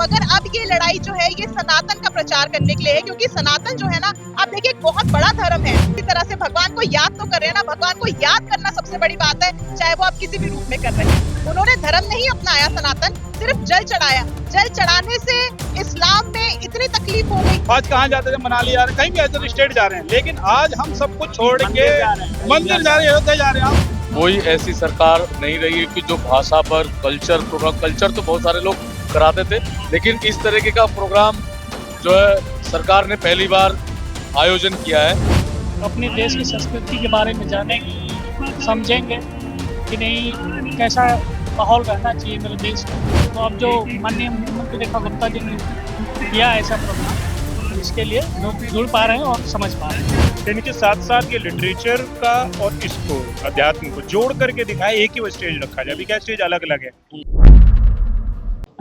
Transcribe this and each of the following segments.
मगर अब ये लड़ाई जो है ये सनातन का प्रचार करने के लिए है, क्योंकि सनातन जो है ना, आप देखिए एक बहुत बड़ा धर्म है। इसी तरह से भगवान को याद तो कर रहे हैं ना, भगवान को याद करना सबसे बड़ी बात है, चाहे वो आप किसी भी रूप में कर रहे हैं। उन्होंने धर्म नहीं अपनाया सनातन, सिर्फ जल चढ़ाया। जल चढ़ाने से इस्लाम में इतनी तकलीफ हो गई। आज कहाँ जाते थे, मनाली जा रहे हैं, कहीं भी अदर स्टेट जा रहे हैं, लेकिन आज हम सब कुछ छोड़ के मंदिर जा रहे हैं, अयोध्या जा रहे हैं। कोई ऐसी सरकार नहीं रही है कि जो भाषा पर कल्चर तो बहुत सारे लोग कराते थे, लेकिन इस तरीके का प्रोग्राम जो है सरकार ने पहली बार आयोजन किया है। अपने देश की संस्कृति के बारे में जानेंगे, समझेंगे कि नहीं कैसा माहौल रहना चाहिए मेरे देश में। तो अब जो माननीय मुख्यमंत्री रेखा गुप्ता जी ने किया ऐसा प्रोग्राम, इसके लिए लोग जुड़ पा रहे हैं और समझ पा रहे हैं। इनके साथ साथ ये लिटरेचर का और इसको अध्यात्म को जोड़ करके दिखाए, एक ही वो स्टेज रखा जाए। अभी क्या स्टेज अलग अलग है।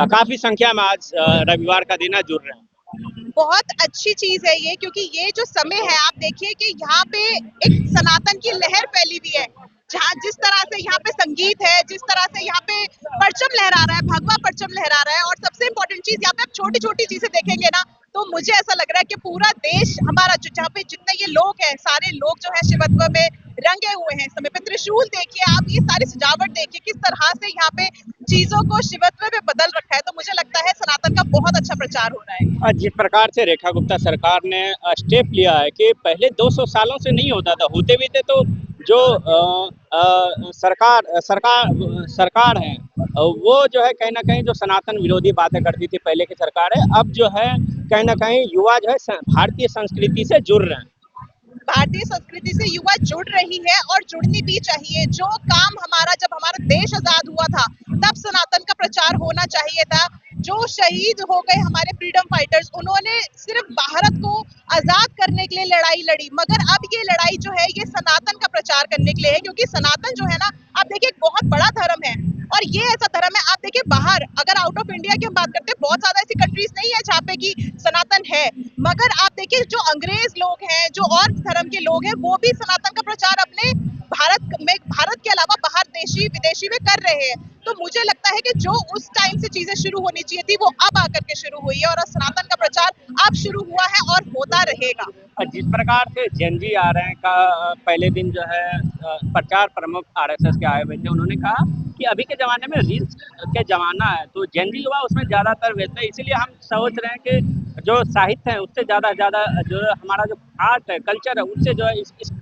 काफी संख्या में आज रविवार का दिन जुड़ रहे हैं। बहुत अच्छी चीज है ये, क्योंकि ये जो समय है आप देखिए कि यहाँ पे एक सनातन की लहर फैली हुई है। जहाँ जिस तरह से यहाँ पे संगीत है, जिस तरह से यहाँ पे परचम लहरा रहा है, भगवा परचम लहरा रहा है, और सबसे इम्पोर्टेंट चीज यहाँ पे आप छोटी छोटी चीजें देखेंगे ना, तो मुझे ऐसा लग रहा है कि पूरा देश हमारा जहाँ पे जितने ये लोग हैं, सारे लोग जो है शिवत्व में रंगे हुए हैं। समय पे त्रिशूल देखिए आप, ये सारी सजावट देखिए किस तरह से यहाँ पे चीजों को शिवत्व में बदल रखा है। तो मुझे लगता है सनातन का बहुत अच्छा प्रचार हो रहा है। और जिस प्रकार से रेखा गुप्ता सरकार ने स्टेप लिया है कि पहले 200 सालों से नहीं होता था, होते भी थे, तो जो सरकार है वो जो है कहीं ना कहीं जो सनातन विरोधी बातें करती थी पहले की सरकार है, अब जो है कहीं ना कहीं युवा जो है भारतीय संस्कृति से जुड़ रहे हैं। भारतीय संस्कृति से युवा जुड़ रही है और जुड़नी भी चाहिए। जो काम हमारा, जब हमारा देश आजाद हुआ था तब सनातन का प्रचार होना चाहिए था। जो शहीद हो गए हमारे फ्रीडम फाइटर्स, उन्होंने सिर्फ भारत को आजाद करने के लिए लड़ाई लड़ी, मगर अब ये लड़ाई जो है ये सनातन का प्रचार करने के लिए है, क्योंकि सनातन जो है ना, आप देखिए एक बहुत बड़ा धर्म है। और ये ऐसा धर्म है, आप देखिए बाहर अगर आउट ऑफ इंडिया की हम बात करते हैं, बहुत ज्यादा ऐसी कंट्रीज नहीं है जहाँ पे कि सनातन है, मगर आप देखिए जो अंग्रेज लोग हैं, जो और धर्म के लोग हैं, वो भी सनातन का प्रचार अपने भारत के अलावा बाहर देशी विदेशी में कर रहे हैं। तो मुझे लगता है कि जो उस टाइम से चीजें शुरू होनी चाहिए थी वो अब आकर के शुरू हुई है, और सनातन का प्रचार अब शुरू हुआ है और होता रहेगा। जिस प्रकार से जेन जी आ रहे हैं का पहले दिन जो है प्रचार प्रमुख आरएसएस के आए हुए थे, उन्होंने कहा कि अभी के जमाने में रील्स के जमाना है, तो जेन जी युवा उसमें ज्यादातर व्यस्त है, इसीलिए हम सोच रहे हैं कि जो साहित्य है उससे ज्यादा जो हमारा जो आर्ट है, कल्चर है, उससे जो है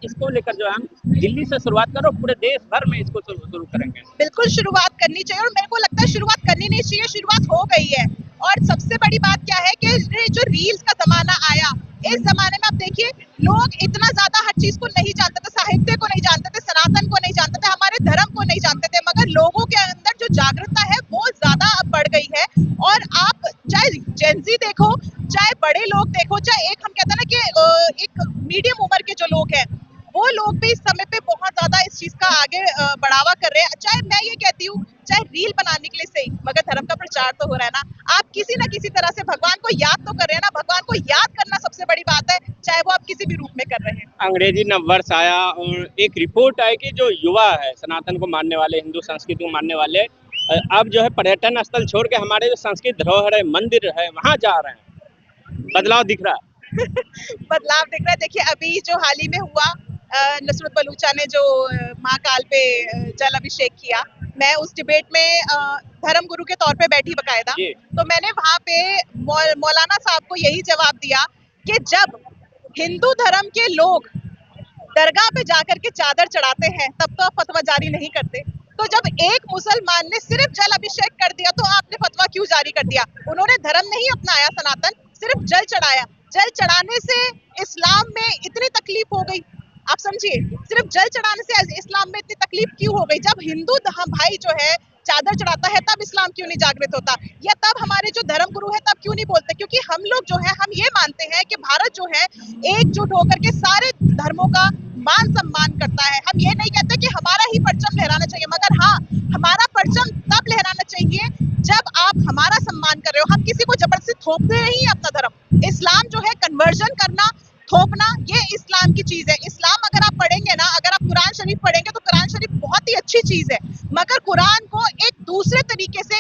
इसको लेकर जो है हम दिल्ली से शुरुआत करो, पूरे देश भर में इसको शुरू करेंगे। बिल्कुल शुरुआत करनी चाहिए, और मेरे को लगता है शुरुआत करनी नहीं चाहिए, शुरुआत हो गई है। और सबसे बड़ी बात क्या है कि जो रील्स का जमाना आया, इस जमाने में आप देखिए लोग इतना ज्यादा हर चीज को नहीं जानते थे, साहित्य को नहीं जानते थे, सनातन को नहीं जानते थे, हमारे धर्म को नहीं जानते थे, मगर लोगों के अंदर जो जागरूकता है वो ज्यादा अब बढ़ गई है। और आप चाहे जेनजी देखो, चाहे बड़े लोग देखो, चाहे एक हम कहते हैं ना कि एक मीडियम उम्र के जो लोग हैं, वो लोग भी इस समय पे बहुत ज्यादा इस चीज का आगे बढ़ावा कर रहे हैं। चाहे मैं ये कहती हूँ, चाहे रील बनाने के लिए सही, मगर धर्म का प्रचार तो हो रहा है ना। आप किसी न किसी तरह से भगवान को याद तो कर रहे हैं ना, भगवान को याद करना सबसे बड़ी बात है, चाहे वो आप किसी भी रूप में कर रहे हैं। अंग्रेजी नववर्ष आया और एक रिपोर्ट आई कि जो युवा है सनातन को मानने वाले, हिंदू संस्कृति को मानने वाले, अब जो है पर्यटन स्थल छोड़ के हमारे जो संस्कृत धरोहर है, मंदिर है, वहाँ जा रहे हैं। बदलाव दिख रहा है। बदलाव दिख रहा है। देखिए अभी जो हाल ही में हुआ, नुसरत बलूचा ने जो महाकाल पे जल अभिषेक किया, मैं उस डिबेट में धर्म गुरु के तौर पे बैठी बकायदा, तो मैंने वहाँ पे मौलाना साहब को यही जवाब दिया कि जब हिंदू धर्म के लोग दरगाह पे जाकर के चादर चढ़ाते हैं तब तो आप फतवा जारी नहीं करते, तो जब एक मुसलमान ने सिर्फ जल अभिषेक कर दिया तो आपने फतवा क्यों जारी कर दिया? उन्होंने धर्म नहीं अपनाया सनातन, सिर्फ जल चढ़ाया। जल चढ़ाने से इस्लाम में इतनी तकलीफ हो गई, आप समझिए, सिर्फ जल चढ़ाने से इस्लाम में इतनी तकलीफ क्यों हो गई? जब हिंदू भाई जो है चादर चढ़ाता है तब इस्लाम क्यों नहीं जागृत होता, या तब हमारे जो धर्म गुरु है तब क्यों नहीं बोलते? क्योंकि हम लोग जो है हम ये मानते हैं कि भारत जो है एकजुट होकर के सारे धर्मों का मान सम्मान करता है। हम ये नहीं कहते कि हमारा ही परचम लहराना चाहिए, मगर हाँ, हमारा परचम तब लहराना चाहिए जब आप हमारा सम्मान कर रहे हो। हम किसी को जबरदस्ती थोपते नहीं है अपना धर्म। इस्लाम जो है कन्वर्जन करना, थोपना, ये इस्लाम की चीज है। इस्लाम अगर आप पढ़ेंगे ना, अगर आप कुरान शरीफ पढ़ेंगे तो कुरान शरीफ बहुत ही अच्छी चीज है, मगर कुरान को एक दूसरे तरीके से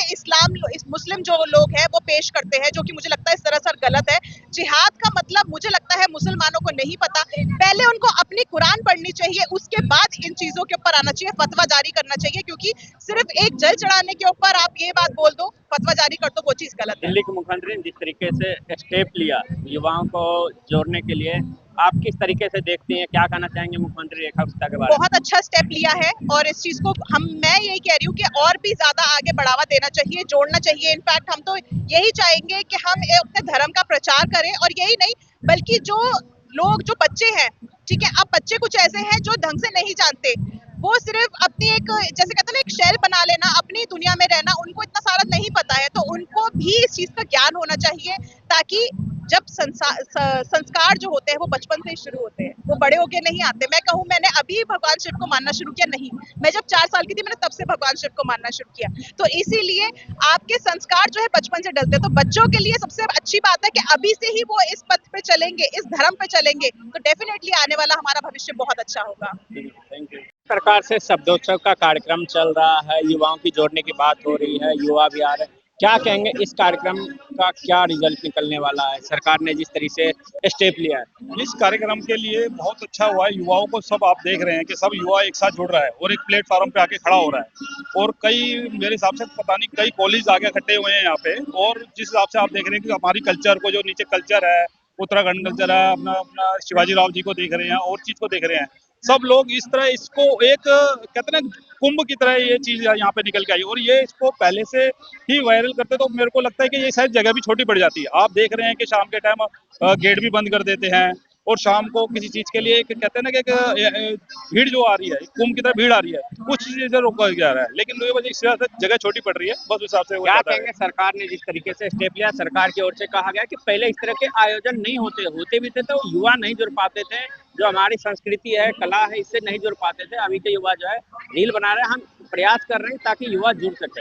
मुस्लिम जो लोग हैं वो पेश करते हैं, जो कि मुझे लगता है सरासर गलत है। जिहाद का मतलब मुझे लगता है मुसलमानों को नहीं पता। पहले उनको अपनी कुरान पढ़नी चाहिए, उसके बाद इन चीजों के ऊपर आना चाहिए, फतवा जारी करना चाहिए, क्योंकि सिर्फ एक जल चढ़ाने के ऊपर आप ये बात बोल दो, फतवा जारी कर दो, वो चीज गलत है। दिल्ली के मुख्यमंत्री ने जिस तरीके से स्टेप लिया युवाओं को जोड़ने के लिए, आप किस तरीके से देखती हैं, क्या कहना चाहेंगे मुख्यमंत्री रेखा गुप्ता के बारे में? बहुत अच्छा स्टेप लिया है और इस चीज को मैं यही कह रही हूँ कि और भी ज्यादा आगे बढ़ावा देना चाहिए, जोड़ना चाहिए। इनफैक्ट हम तो यही चाहेंगे कि हम अपने धर्म का प्रचार करें, और यही नहीं बल्कि जो लोग, जो बच्चे हैं, ठीक है, अब बच्चे कुछ ऐसे हैं जो ढंग से नहीं जानते, वो सिर्फ अपनी एक, जैसे कहते हैं ना, एक शेल बना लेना, अपनी दुनिया में रहना, उनको इतना सारा नहीं पता है, तो उनको भी इस चीज का ज्ञान होना चाहिए, ताकि जब संस्कार जो होते हैं वो बचपन से ही शुरू होते हैं, वो बड़े होके नहीं आते। मैं कहूँ, मैंने अभी भगवान शिव को मानना शुरू किया नहीं, मैं जब 4 साल की थी मैंने तब से भगवान शिव को मानना शुरू किया। तो इसीलिए आपके संस्कार जो है बचपन से डलते हैं, तो बच्चों के लिए सबसे अच्छी बात है कि अभी से ही वो इस पथ पे चलेंगे, इस धर्म पे चलेंगे, तो डेफिनेटली आने वाला हमारा भविष्य बहुत अच्छा होगा। Thank you. प्रकार से शब्दोत्सव का कार्यक्रम चल रहा है, युवाओं की जोड़ने की बात हो रही है, युवा भी आ रहे हैं, क्या कहेंगे इस कार्यक्रम का, क्या रिजल्ट निकलने वाला है? सरकार ने जिस तरीके से स्टेप लिया है, इस कार्यक्रम के लिए बहुत अच्छा हुआ है। युवाओं को सब आप देख रहे हैं कि सब युवा एक साथ जुड़ रहा है और एक प्लेटफॉर्म पे आके खड़ा हो रहा है, और कई, मेरे हिसाब से पता नहीं कई कॉलेज आगे इकट्ठे हुए हैं यहाँ पे, और जिस हिसाब से आप देख रहे हैं कि हमारी कल्चर को, जो नीचे कल्चर है, उत्तराखंड कल्चर है, अपना अपना शिवाजी राव जी को देख रहे हैं और चीज को देख रहे हैं, सब लोग इस तरह इसको एक, कहते हैं ना, कुंभ की तरह ये चीज यहाँ पे निकल के आई, और ये इसको पहले से ही वायरल करते, तो मेरे को लगता है कि ये शायद जगह भी छोटी पड़ जाती है। आप देख रहे हैं कि शाम के टाइम गेट भी बंद कर देते हैं, और शाम को किसी चीज के लिए कहते हैं ना कि भीड़ जो आ रही है, कुंभ की तरह भीड़ आ रही है, कुछ चीजें से रोका जा रहा है, लेकिन ये वजह से जगह छोटी पड़ रही है, बस उस हिसाब से क्या कहेंगे सरकार ने जिस तरीके से स्टेप लिया? सरकार की ओर से कहा गया कि पहले इस तरह के आयोजन नहीं होते भी थे तो युवा नहीं जुड़ पाते थे, जो हमारी संस्कृति है, कला है, इससे नहीं जुड़ पाते थे। अभी के युवा जो है रील बना रहे हैं, हम प्रयास कर रहे हैं ताकि युवा जुड़ सके।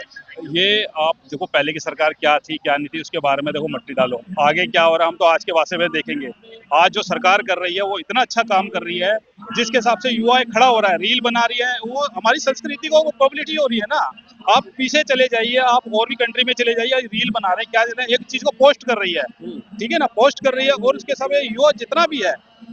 ये आप देखो, पहले की सरकार क्या थी क्या नहीं थी उसके बारे में देखो, मट्टी डालो, आगे क्या हो रहा है हम तो आज के वास्ते में देखेंगे। आज जो सरकार कर रही है वो इतना अच्छा काम कर रही है, जिसके हिसाब से युवा एक खड़ा हो रहा है, रील बना रही है, वो हमारी संस्कृति को पब्लिसिटी हो रही है ना। आप पीछे चले जाइए, आप और भी कंट्री में चले जाइए, रील बना रहे हैं, क्या दे रहे हैं, एक चीज को पोस्ट कर रही है, ठीक है ना, पोस्ट कर रही है, और उसके साथ युवा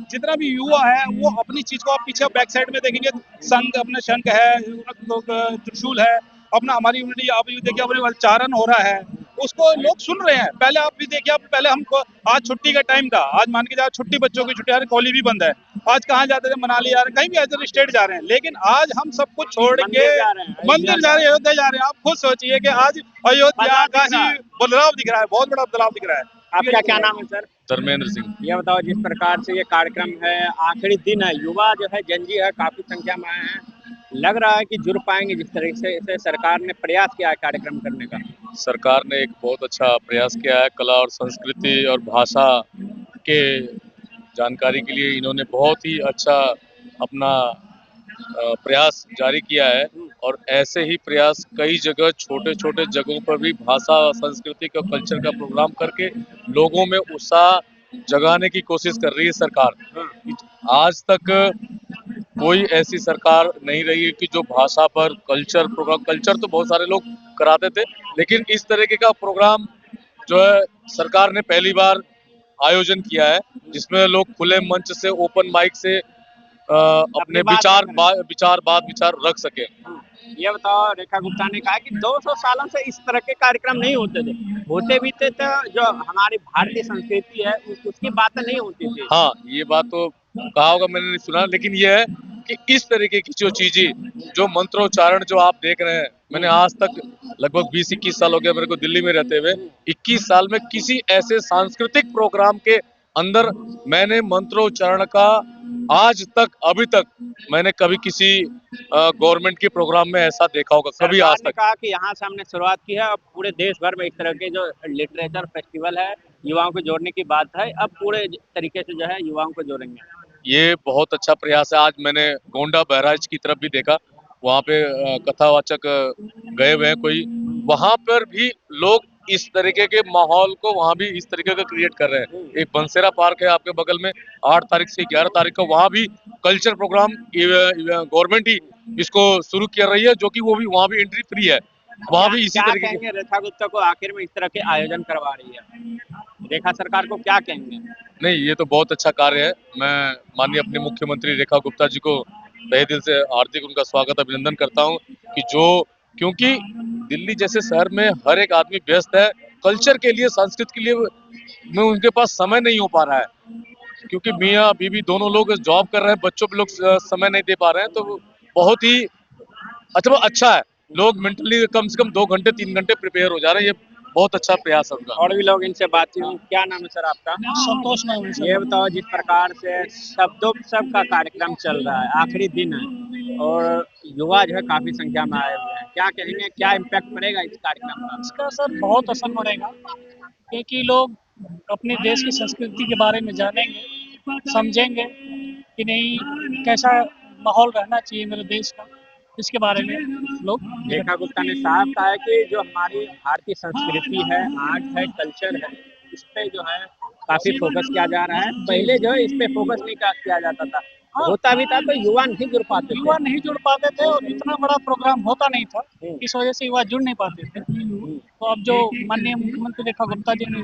जितना भी युवा है वो अपनी चीज को, आप पीछे बैक साइड में देखेंगे, संघ, अपना शंख है, त्रिशूल है, अपना हमारी यूनिटी, आप देखिए अपने चारण हो रहा है, उसको लोग सुन रहे हैं। पहले आप भी देखिए, पहले हमको, आज छुट्टी का टाइम था, आज मान के जाओ छुट्टी, बच्चों की छुट्टी, कॉलेज भी बंद है, आज कहाँ जाते थे, मनाली जा रहे हैं, कहीं भी अदर स्टेट जा रहे हैं, लेकिन आज हम सब कुछ छोड़ के मंदिर जा रहे हैं, अयोध्या जा रहे हैं। आप खुद सोचिए कि आज अयोध्या, काशी, बदलाव दिख रहा है, बहुत बड़ा बदलाव दिख रहा है। आपका क्या नाम है सर? धर्मेंद्र सिंह। ये बताओ, जिस प्रकार से ये कार्यक्रम है, आखिरी दिन है, युवा जो है, जनजी है, काफी संख्या में आए हैं, लग रहा है कि जुड़ पाएंगे जिस तरीके से सरकार ने प्रयास किया है कार्यक्रम करने का? सरकार ने एक बहुत अच्छा प्रयास किया है, कला और संस्कृति और भाषा के जानकारी के लिए इन्होंने बहुत ही अच्छा अपना प्रयास जारी किया है, और ऐसे ही प्रयास कई जगह, छोटे छोटे जगहों पर भी भाषा, संस्कृति का, कल्चर का प्रोग्राम करके लोगों में उत्साह जगाने की कोशिश कर रही है सरकार। आज तक कोई ऐसी सरकार नहीं रही है कि जो भाषा पर कल्चर प्रोग्राम, कल्चर तो बहुत सारे लोग कराते थे, लेकिन इस तरीके का प्रोग्राम जो है सरकार ने पहली बार आयोजन किया है, जिसमें लोग खुले मंच से, ओपन माइक से अपने विचार रख सके। ये बताओ, रेखा गुप्ता ने कहा कि 200 सालों से इस तरह के कार्यक्रम नहीं होते थे तो जो हमारी भारतीय संस्कृति है उसकी बातें नहीं होती थी। हाँ, ये बात तो कहा होगा, मैंने नहीं सुना, लेकिन ये है कि इस तरीके की जो चीजें, जो मंत्रोच्चारण जो आप देख रहे हैं, मैंने आज तक लगभग 20-21 साल हो गया मेरे को दिल्ली में रहते हुए, 21 साल में किसी ऐसे सांस्कृतिक प्रोग्राम के अंदर मैंने मंत्रोच्चारण का आज तक, अभी तक मैंने कभी किसी गवर्नमेंट के प्रोग्राम में ऐसा देखा होगा, कभी आज तक। कहा कि यहाँ से हमने शुरुआत की है, अब पूरे देश भर में इस तरह के जो लिटरेचर फेस्टिवल है, युवाओं को जोड़ने की बात है, अब पूरे तरीके से जो है युवाओं को जोड़ेंगे। ये बहुत अच्छा प्रयास है। आज मैंने गोंडा बहराइच की तरफ भी देखा, वहाँ पे कथावाचक गए हुए हैं कोई, वहाँ पर भी लोग इस तरीके के माहौल को वहाँ भी इस तरीके का क्रिएट कर रहे हैं। एक बंसेरा पार्क है आपके बगल में, 8 तारीख से 11 तारीख को वहाँ भी कल्चर प्रोग्राम गवर्नमेंट ही इसको शुरू कर रही है, जो कि वो भी वहाँ भी एंट्री फ्री है। वहाँ भी इसी क्या तरीके के कहेंगे रेखा गुप्ता को आखिर में इस तरह के आयोजन करवा रही है? रेखा सरकार को क्या कहेंगे? नहीं, ये तो बहुत अच्छा कार्य है। मैं माननीय अपने मुख्यमंत्री रेखा गुप्ता जी को तहे दिल से हार्दिक उनका स्वागत अभिनंदन करता हूँ कि जो क्योंकि दिल्ली जैसे शहर में हर एक आदमी व्यस्त है, कल्चर के लिए, संस्कृति के लिए में उनके पास समय नहीं हो पा रहा है, क्योंकि मियाँ बीवी दोनों लोग जॉब कर रहे हैं, बच्चों पे लोग समय नहीं दे पा रहे हैं, तो बहुत ही अच्छा है। लोग मेंटली कम से कम 2 घंटे 3 घंटे प्रिपेयर हो जा रहे हैं, ये बहुत अच्छा प्रयास है उनका। और भी लोग इनसे बातचीत हुई। क्या नाम है सर आपका? संतोष में हुई ये सर। बताओ, जिस प्रकार से शब्दोत्सव का कार्यक्रम चल रहा है, आखिरी दिन है और युवा जो है काफी संख्या में आए हुए हैं, क्या कहेंगे, क्या इम्पैक्ट पड़ेगा इस कार्यक्रम का? इसका सर बहुत असर पड़ेगा, क्योंकि लोग अपने देश की संस्कृति के बारे में जानेंगे, समझेंगे कि नहीं कैसा माहौल रहना चाहिए मेरे देश का, इसके बारे में लोग रेखा गुप्ता ने साफ कहा है कि जो हमारी भारतीय संस्कृति है, आर्ट है, कल्चर है, इस पे जो है काफी फोकस किया जा रहा है। पहले जो है इस पे फोकस नहीं किया जाता था, होता भी था तो युवा नहीं जुड़ पाते युवा थे। नहीं जुड़ पाते थे और इतना बड़ा प्रोग्राम होता नहीं था, इस वजह से युवा जुड़ नहीं पाते थे। तो अब जो माननीय मुख्यमंत्री रेखा गुप्ता जी ने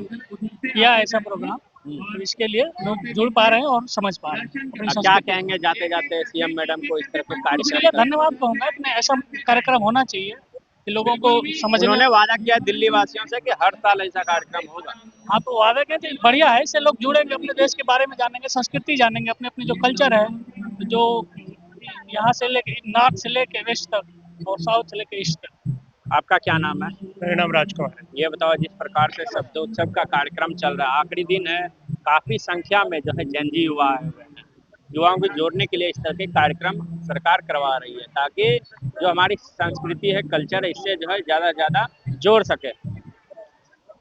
किया है ऐसा प्रोग्राम, तो इसके लिए लोग जुड़ पा रहे हैं और समझ पा रहे हैं अपनी क्या संस्कृति। कहेंगे जाते जाते सीएम मैडम को इस तरह के इसके लिए कार्यक्रम का? धन्यवाद कहूंगा कि ऐसा कार्यक्रम होना चाहिए कि लोगों को समझने। उन्होंने वादा किया दिल्ली वासियों से कि हर साल ऐसा कार्यक्रम होगा। हाँ, तो वादे के तो बढ़िया है, इससे लोग जुड़ेंगे, अपने देश के बारे में जानेंगे, संस्कृति जानेंगे, अपने अपने जो कल्चर है, जो यहाँ से लेके नॉर्थ से लेके वेस्ट तक और साउथ से लेके ईस्ट तक। आपका क्या नाम है? मेरा नाम राजकुमार है। ये बताओ, जिस प्रकार से शब्दोत्सव का कार्यक्रम चल रहा है, आखिरी दिन है, काफी संख्या में जो है जेनजी युवा आए हुए हैं। युवाओं को जोड़ने के लिए इस तरह के कार्यक्रम सरकार करवा रही है, ताकि जो हमारी संस्कृति है, कल्चर है, इससे जो है ज्यादा से ज्यादा जोड़ सके।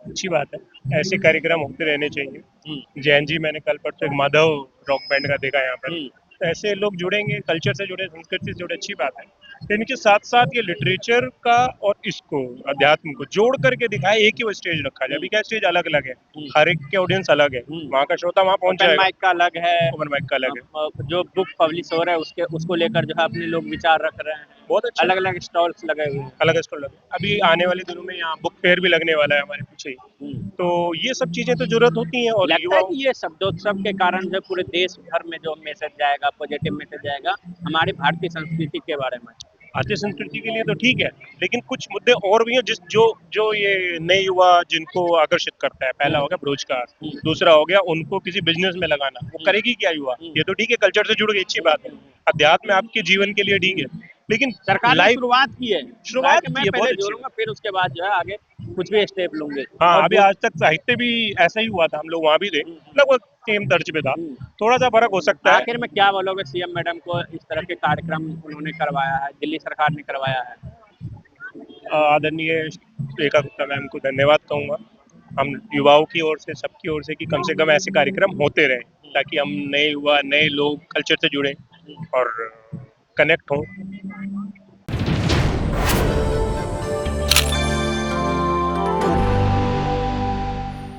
अच्छी बात है, ऐसे कार्यक्रम होते रहने चाहिए। जैन जी, मैंने कल परसों एक माधव रॉक बैंड का देखा यहाँ पर। तो ऐसे लोग जुड़ेंगे, कल्चर से जुड़े, संस्कृति से जुड़े, अच्छी बात है। लेकिन इनके साथ साथ ये लिटरेचर का और इसको अध्यात्म को जोड़ करके दिखाए, एक ही वो स्टेज रखा जाए। अभी क्या स्टेज अलग अलग है, हर एक के ऑडियंस अलग है, वहाँ का श्रोता वहाँ पहुंच ओपन जाएगा। माइक का अलग है, ओपन माइक का अलग है, जो बुक पब्लिश हो रहा है उसको लेकर जो है अपने लोग विचार रख रहे हैं। बहुत अच्छा। अलग अलग स्टॉल्स लगे हुए हैं। अलग स्टॉल लगे। अभी आने वाले दिनों में यहाँ बुक फेयर भी लगने वाला है हमारे पीछे ही। तो ये सब चीजें तो जरूरत होती हैं। और लगता है कि ये शब्दोत्सव के कारण जो पूरे देश भर में जो मैसेज जाएगा, पॉजिटिव मैसेज जाएगा हमारी भारतीय संस्कृति के बारे में। भारतीय संस्कृति के लिए तो ठीक है, लेकिन कुछ मुद्दे और भी हैं जो ये नए युवा जिनको आकर्षित करता है। पहला हो गया रोजगार, दूसरा हो गया उनको किसी बिजनेस में लगाना। वो करेगी क्या युवा? ये तो ठीक है, कल्चर से जुड़ गई, अच्छी बात है, अध्यात्म आपके जीवन के लिए ठीक है, लेकिन सरकार ने शुरुआत की है, मैं की है, पहले जोड़ूंगा, फिर उसके बाद जो है आगे कुछ भी स्टेप लूंगे। हाँ, अभी आज तक साहित्य भी ऐसा ही हुआ था, हम लोग वहाँ भी थे, लगभग सेम तर्ज पे था, थोड़ा सा फर्क हो सकता है। आखिर में क्या बोलोगे सीएम मैडम को, इस तरह के कार्यक्रम उन्होंने करवाया है, दिल्ली सरकार ने करवाया है? आदरणीय रेखा गुप्ता मैम को धन्यवाद कहूँगा। हम युवाओं की ओर से, सबकी ओर से, कि कम से कम ऐसे कार्यक्रम होते रहे, ताकि हम नए युवा, नए लोग कल्चर से जुड़े और कनेक्ट हों।